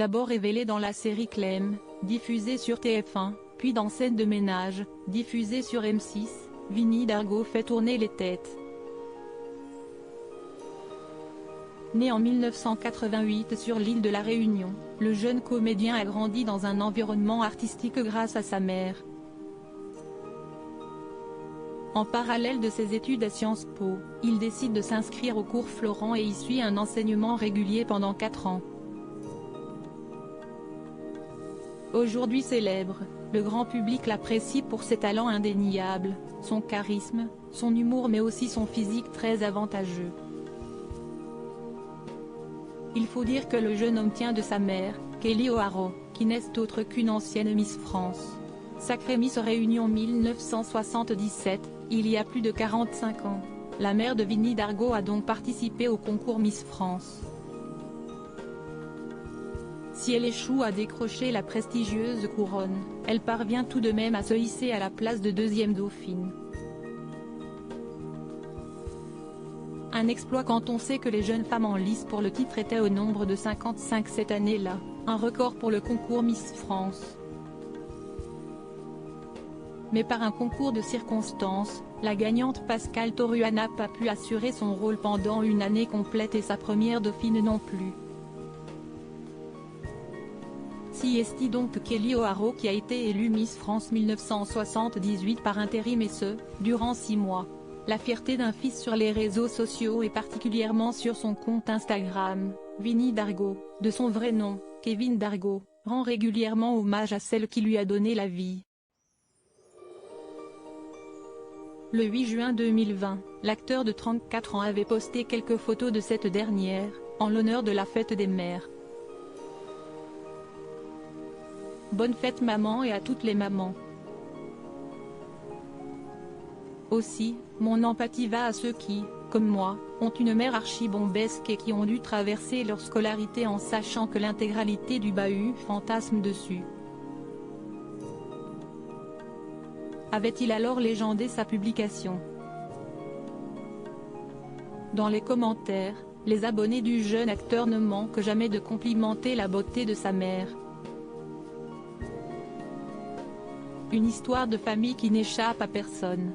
D'abord révélée dans la série Clem, diffusée sur TF1, puis dans Scène de ménage, diffusée sur M6, Vinnie Dargaud fait tourner les têtes. Né en 1988 sur l'île de la Réunion, le jeune comédien a grandi dans un environnement artistique grâce à sa mère. En parallèle de ses études à Sciences Po, il décide de s'inscrire au cours Florent et y suit un enseignement régulier pendant 4 ans. Aujourd'hui célèbre, le grand public l'apprécie pour ses talents indéniables, son charisme, son humour mais aussi son physique très avantageux. Il faut dire que le jeune homme tient de sa mère, Kelly O'Hara, qui n'est autre qu'une ancienne Miss France. Sacrée Miss Réunion 1977, il y a plus de 45 ans, la mère de Vinnie Dargaud a donc participé au concours Miss France. Si elle échoue à décrocher la prestigieuse couronne, elle parvient tout de même à se hisser à la place de deuxième dauphine. Un exploit quand on sait que les jeunes femmes en lice pour le titre étaient au nombre de 55 cette année-là, un record pour le concours Miss France. Mais par un concours de circonstances, la gagnante Pascale Torua n'a pas pu assurer son rôle pendant une année complète et sa première dauphine non plus. Si est donc Kelly O'Hara qui a été élue Miss France 1978 par intérim et ce, durant 6 mois. La fierté d'un fils sur les réseaux sociaux et particulièrement sur son compte Instagram, Vinnie Dargaud, de son vrai nom, Kevin Dargaud, rend régulièrement hommage à celle qui lui a donné la vie. Le 8 juin 2020, l'acteur de 34 ans avait posté quelques photos de cette dernière, en l'honneur de la fête des mères. Bonne fête maman et à toutes les mamans. Aussi, mon empathie va à ceux qui, comme moi, ont une mère archibombesque et qui ont dû traverser leur scolarité en sachant que l'intégralité du bahut fantasme dessus. Avait-il alors légendé sa publication? Dans les commentaires, les abonnés du jeune acteur ne manquent jamais de complimenter la beauté de sa mère. Une histoire de famille qui n'échappe à personne.